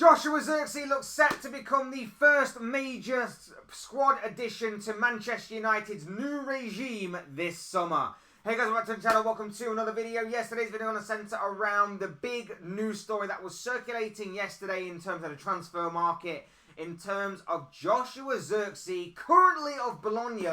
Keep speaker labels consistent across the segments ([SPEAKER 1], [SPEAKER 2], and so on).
[SPEAKER 1] Joshua Zirkzee looks set to become the first major squad addition to Manchester United's new regime this summer. Hey guys, welcome to the channel, welcome to another video. Yesterday's video on the centre around the big news story that was circulating yesterday in terms of the transfer market, in terms of Joshua Zirkzee, currently of Bologna,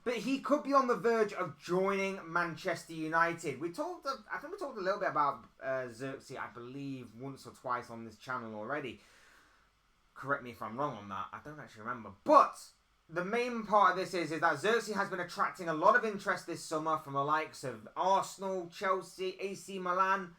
[SPEAKER 1] but he could be on the verge of joining Manchester United. I think we talked a little bit about Zirkzee, I believe, once or twice on this channel already. Correct me if I'm wrong on that. I don't actually remember. But the main part of this is that Zirkzee has been attracting a lot of interest this summer from the likes of Arsenal, Chelsea, AC Milan.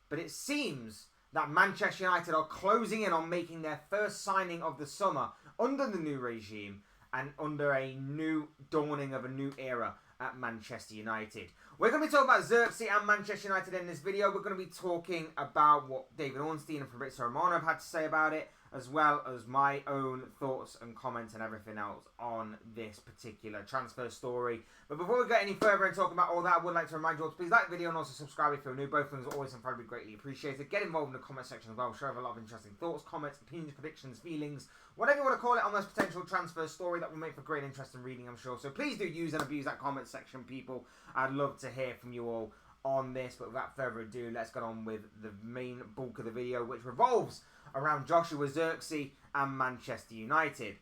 [SPEAKER 1] But it seems that Manchester United are closing in on making their first signing of the summer under the new regime and under a new dawning of a new era at Manchester United. We're going to be talking about Zirkzee and Manchester United in this video. We're going to be talking about what David Ornstein and Fabrizio Romano have had to say about it, as well as my own thoughts and comments and everything else on this particular transfer story. But before we get any further and talk about all that, I would like to remind you all to please like the video and also subscribe if you're new. Both things are always incredibly greatly appreciated. Get involved in the comment section as well. Share a lot of interesting thoughts, comments, opinions, predictions, feelings, whatever you want to call it on this potential transfer story that will make for great interesting reading, I'm sure. So please do use and abuse that comment section, people. I'd love to hear from you all on this. But without further ado, let's get on with the main bulk of the video, which revolves around Joshua Zirkzee and Manchester United.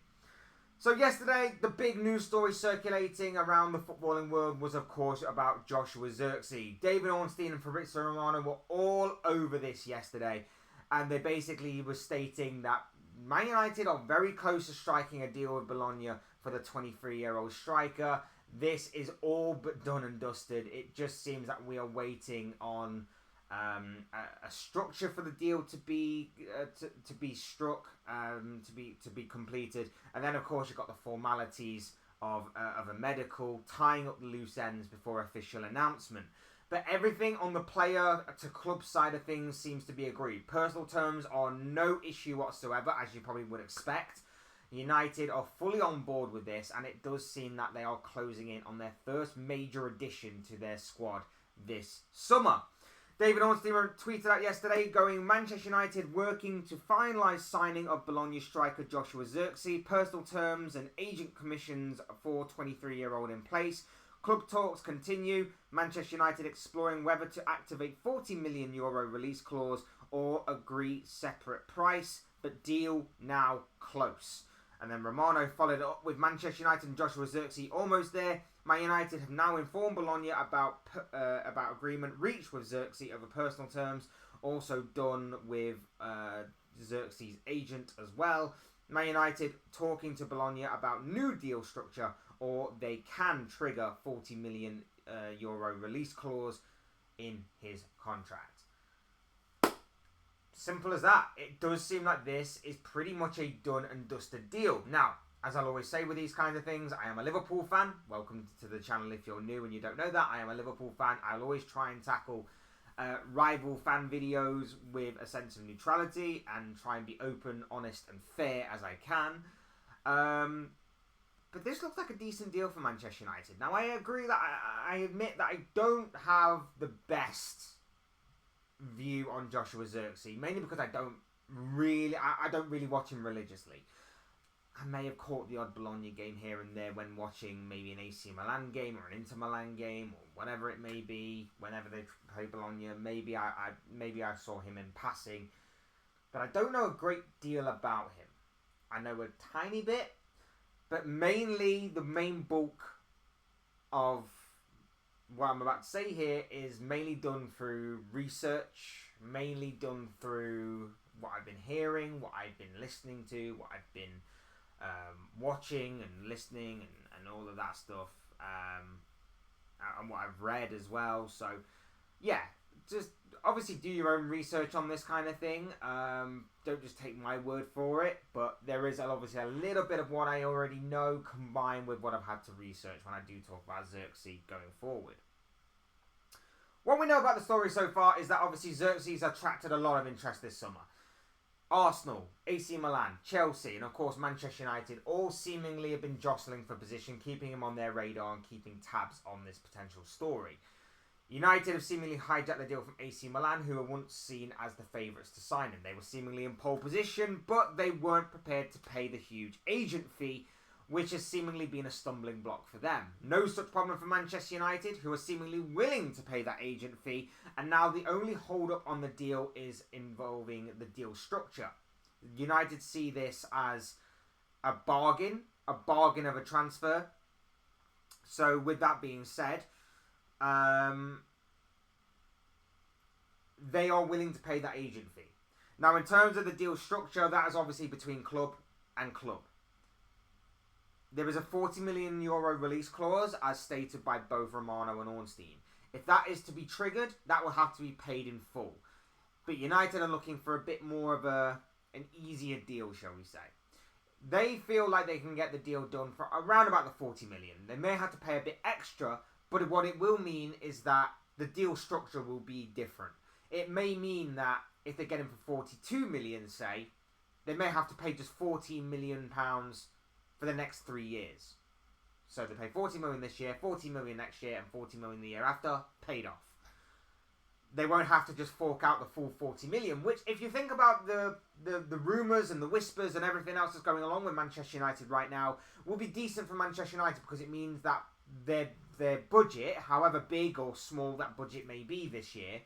[SPEAKER 1] So yesterday, the big news story circulating around the footballing world was, of course, about Joshua Zirkzee. David Ornstein and Fabrizio Romano were all over this yesterday, and they basically were stating that Man United are very close to striking a deal with Bologna for the 23-year-old striker. This is all but done and dusted. It just seems that we are waiting on a structure for the deal to be struck, to be completed, and then of course you've got the formalities of a medical, tying up the loose ends before official announcement. But everything on the player to club side of things seems to be agreed. Personal terms are no issue whatsoever, as you probably would expect. United are fully on board with this, and it does seem that they are closing in on their first major addition to their squad this summer. David Ornstein tweeted out yesterday, going, Manchester United working to finalise signing of Bologna striker Joshua Zirkzee. Personal terms and agent commissions for 23-year-old in place. Club talks continue. Manchester United exploring whether to activate €40 million release clause or agree separate price, but deal now close. And then Romano followed up with Manchester United and Joshua Zirkzee almost there. Man United have now informed Bologna about agreement reached with Zirkzee over personal terms, also done with Zirkzee's agent as well. Man United talking to Bologna about new deal structure, or they can trigger €40 million release clause in his contract. Simple as that. It does seem like this is pretty much a done and dusted deal. Now, as I'll always say with these kinds of things, I am a Liverpool fan. Welcome to the channel if you're new and you don't know that. I am a Liverpool fan. I'll always try and tackle rival fan videos with a sense of neutrality and try and be open, honest and fair as I can. But this looks like a decent deal for Manchester United. Now, I agree that I admit that I don't have the best view on Joshua Zirkzee, mainly because I don't really watch him religiously. I may have caught the odd Bologna game here and there when watching maybe an AC Milan game or an Inter Milan game or whatever it may be. Whenever they play Bologna, maybe I saw him in passing, but I don't know a great deal about him. I know a tiny bit, but mainly the main bulk of what I'm about to say here is mainly done through research, mainly done through what I've been hearing, what I've been listening to, what I've been watching and listening and all of that stuff, and what I've read as well. So yeah, just obviously do your own research on this kind of thing. Don't just take my word for it, but there is obviously a little bit of what I already know combined with what I've had to research when I do talk about Zirkzee going forward. What we know about the story so far is that obviously Zirkzee's attracted a lot of interest this summer. Arsenal, AC Milan, Chelsea, and of course Manchester United all seemingly have been jostling for position, keeping him on their radar and keeping tabs on this potential story. United have seemingly hijacked the deal from AC Milan, who were once seen as the favourites to sign him. They were seemingly in pole position, but they weren't prepared to pay the huge agent fee, which has seemingly been a stumbling block for them. No such problem for Manchester United, who are seemingly willing to pay that agent fee, and now the only hold-up on the deal is involving the deal structure. United see this as a bargain of a transfer. So with that being said, they are willing to pay that agent fee. Now, in terms of the deal structure, that is obviously between club and club. There is a €40 million release clause, as stated by both Romano and Ornstein. If that is to be triggered, that will have to be paid in full. But United are looking for a bit more of an easier deal, shall we say. They feel like they can get the deal done for around about the 40 million. They may have to pay a bit extra, but what it will mean is that the deal structure will be different. It may mean that if they get him for 42 million, say, they may have to pay just £14 million for the next 3 years. So they pay 40 million this year, 40 million next year, and 40 million the year after, paid off. They won't have to just fork out the full 40 million, which, if you think about the rumours and the whispers and everything else that's going along with Manchester United right now, will be decent for Manchester United, because it means that their budget, however big or small that budget may be this year,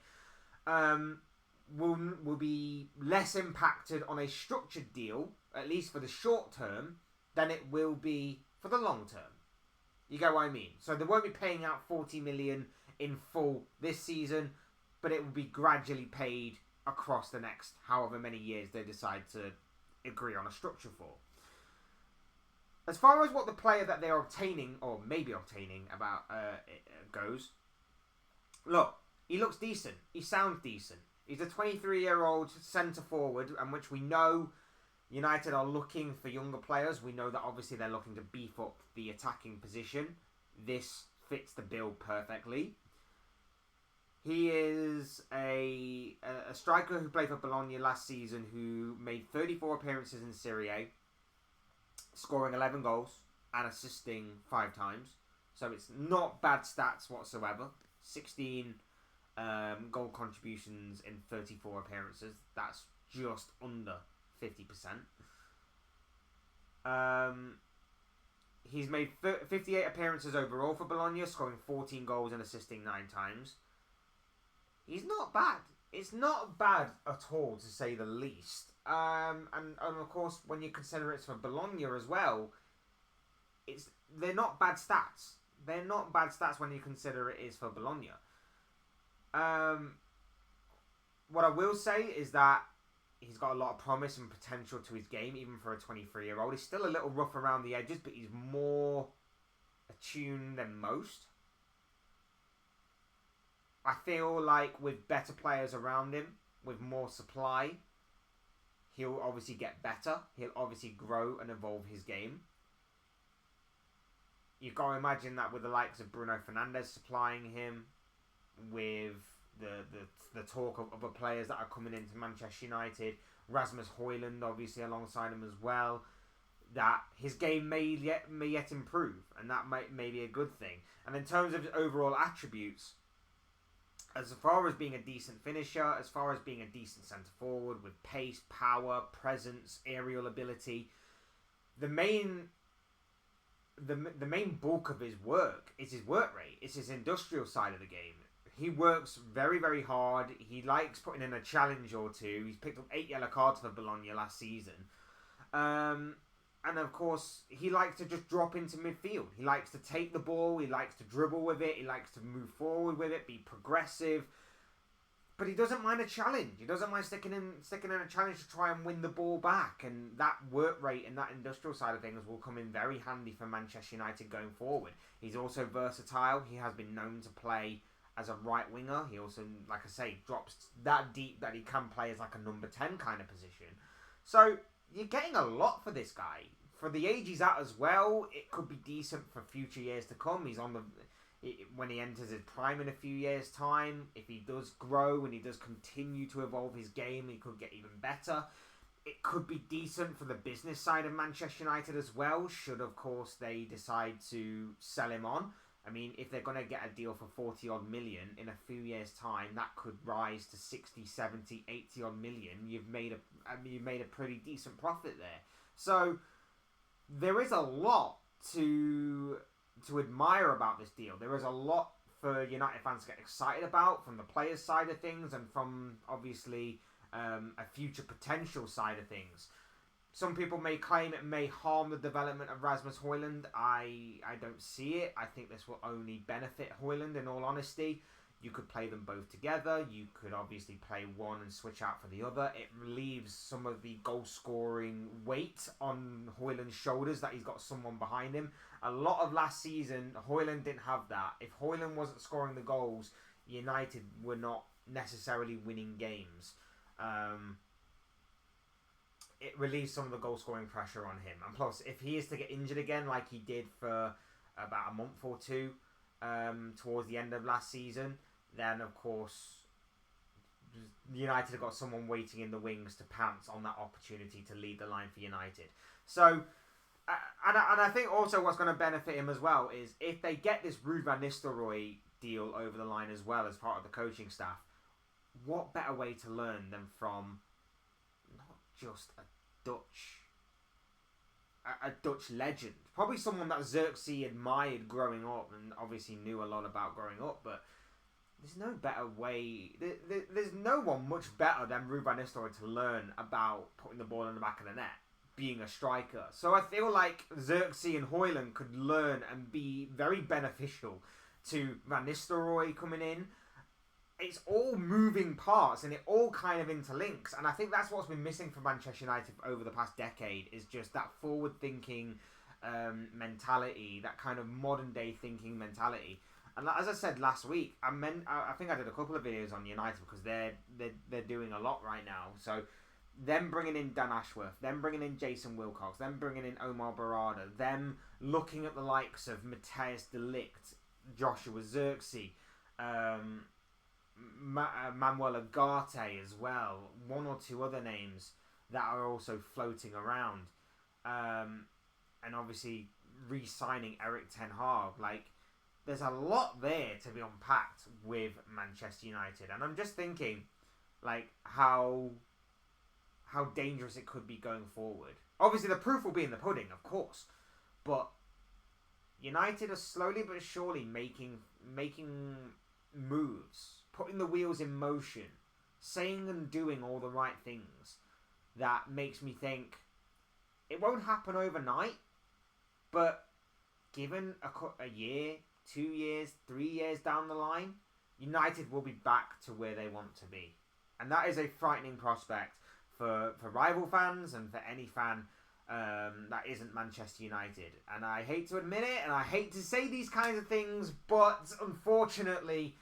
[SPEAKER 1] will be less impacted on a structured deal, at least for the short term, than it will be for the long term. You get what I mean? So they won't be paying out 40 million in full this season, but it will be gradually paid across the next however many years they decide to agree on a structure for. As far as what the player that they're obtaining, or maybe obtaining, goes, look, he looks decent. He sounds decent. He's a 23-year-old centre forward, and which we know United are looking for younger players. We know that obviously they're looking to beef up the attacking position. This fits the bill perfectly. He is a striker who played for Bologna last season, who made 34 appearances in Serie A, scoring 11 goals and assisting 5 times. So it's not bad stats whatsoever. 16 goal contributions in 34 appearances. That's just under 50%. He's made 58 appearances overall for Bologna, scoring 14 goals and assisting 9 times. He's not bad. It's not bad at all, to say the least. And of course, when you consider it's for Bologna as well, they're not bad stats. They're not bad stats when you consider it is for Bologna. What I will say is that he's got a lot of promise and potential to his game, even for a 23-year-old. He's still a little rough around the edges, but he's more attuned than most. I feel like with better players around him, with more supply, he'll obviously get better. He'll obviously grow and evolve his game. You've got to imagine that with the likes of Bruno Fernandes supplying him, with the talk of other players that are coming into Manchester United, Rasmus Højlund obviously alongside him as well, that his game may yet improve, and that may be a good thing. And in terms of his overall attributes, as far as being a decent finisher, as far as being a decent centre forward with pace, power, presence, aerial ability, the main bulk of his work is his work rate. It's his industrial side of the game. He works very, very hard. He likes putting in a challenge or two. He's picked up 8 yellow cards for Bologna last season. And of course, he likes to just drop into midfield. He likes to take the ball. He likes to dribble with it. He likes to move forward with it, be progressive. But he doesn't mind a challenge. He doesn't mind sticking in a challenge to try and win the ball back. And that work rate and that industrial side of things will come in very handy for Manchester United going forward. He's also versatile. He has been known to play as a right winger. He also, like I say, drops that deep that he can play as like a number 10 kind of position. So you're getting a lot for this guy. For the age he's at as well, it could be decent for future years to come. He's on when he enters his prime in a few years' time. If he does grow and he does continue to evolve his game, he could get even better. It could be decent for the business side of Manchester United as well, should, of course, they decide to sell him on. I mean, if they're going to get a deal for 40 odd million in a few years' time, that could rise to 60, 70, 80 odd million. You've made a pretty decent profit there. So there is a lot to admire about this deal. There is a lot for United fans to get excited about from the players' side of things and from obviously a future potential side of things. Some people may claim it may harm the development of Rasmus Højlund. I don't see it. I think this will only benefit Højlund, in all honesty. You could play them both together. You could obviously play one and switch out for the other. It relieves some of the goal-scoring weight on Højlund's shoulders that he's got someone behind him. A lot of last season, Højlund didn't have that. If Højlund wasn't scoring the goals, United were not necessarily winning games. It relieves some of the goal-scoring pressure on him. And plus, if he is to get injured again, like he did for about a month or two towards the end of last season, then, of course, United have got someone waiting in the wings to pounce on that opportunity to lead the line for United. So, and I think also what's going to benefit him as well is if they get this Ruud van Nistelrooy deal over the line as well as part of the coaching staff, what better way to learn than from not just a Dutch legend, probably someone that Zirkzee admired growing up and obviously knew a lot about growing up, but there's no better way, there's no one much better than Ruud van Nistelrooy to learn about putting the ball in the back of the net, being a striker. So I feel like Zirkzee and Højlund could learn and be very beneficial to Van Nistelrooy coming in. It's all moving parts and it all kind of interlinks, and I think that's what's been missing from Manchester United over the past decade is just that forward-thinking mentality, that kind of modern-day thinking mentality. And as I said last week, I think I did a couple of videos on United because they're doing a lot right now. So them bringing in Dan Ashworth, them bringing in Jason Wilcox, them bringing in Omar Barada, them looking at the likes of Matthijs de Ligt, Joshua Zirkzee, Manuel Ugarte as well, one or two other names that are also floating around, and obviously re-signing Erik ten Hag. Like, there's a lot there to be unpacked with Manchester United, and I'm just thinking, like, how dangerous it could be going forward. Obviously, the proof will be in the pudding, of course, but United are slowly but surely making moves, putting the wheels in motion, saying and doing all the right things that makes me think it won't happen overnight, but given a year, 2 years, 3 years down the line, United will be back to where they want to be. And that is a frightening prospect for rival fans and for any fan that isn't Manchester United. And I hate to admit it, and I hate to say these kinds of things, but unfortunately,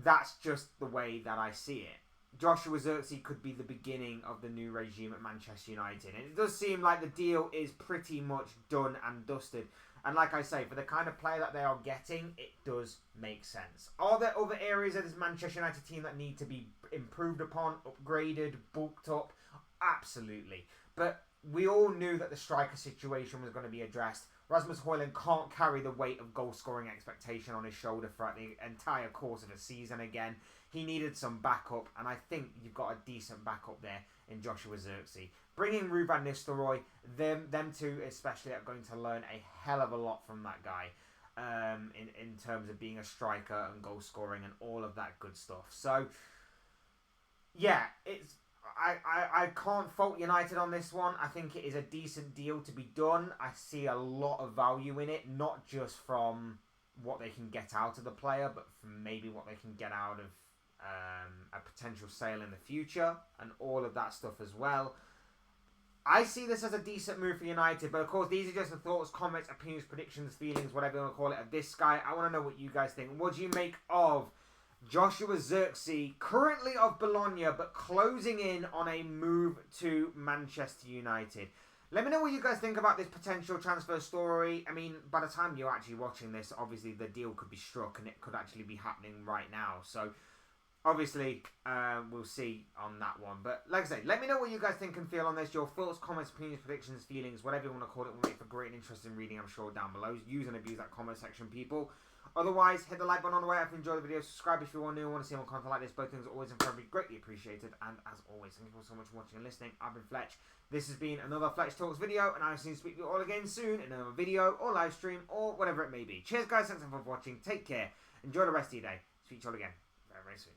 [SPEAKER 1] that's just the way that I see it. Joshua Zirkzee could be the beginning of the new regime at Manchester United. And it does seem like the deal is pretty much done and dusted. And like I say, for the kind of player that they are getting, it does make sense. Are there other areas of this Manchester United team that need to be improved upon, upgraded, bulked up? Absolutely. But we all knew that the striker situation was going to be addressed. Rasmus Højlund can't carry the weight of goal-scoring expectation on his shoulder throughout the entire course of the season again. He needed some backup, and I think you've got a decent backup there in Joshua Zirkzee. Bringing Ruud van Nistelrooy, them two especially are going to learn a hell of a lot from that guy in terms of being a striker and goal-scoring and all of that good stuff. So, yeah, it's... I can't fault United on this one. I think it is a decent deal to be done. I see a lot of value in it, not just from what they can get out of the player, but from maybe what they can get out of a potential sale in the future and all of that stuff as well. I see this as a decent move for United, but of course these are just the thoughts, comments, opinions, predictions, feelings, whatever you want to call it, of this guy. I want to know what you guys think. What do you make of Joshua Zirkzee, currently of Bologna, but closing in on a move to Manchester United? Let me know what you guys think about this potential transfer story. I mean, by the time you're actually watching this, obviously the deal could be struck and it could actually be happening right now. So obviously, we'll see on that one. But like I say, let me know what you guys think and feel on this. Your thoughts, comments, opinions, predictions, feelings, whatever you want to call it, will make for great and interesting reading, I'm sure, down below. Use and abuse that comment section, people. Otherwise, hit the like button on the way up if you enjoyed the video. Subscribe if you are new and want to see more content like this. Both things are always and forever greatly appreciated. And as always, thank you all so much for watching and listening. I've been Fletch. This has been another Fletch Talks video, and I'll see you speak to you all again soon in another video or live stream or whatever it may be. Cheers, guys. Thanks for watching. Take care. Enjoy the rest of your day. Speak to you all again very, very soon.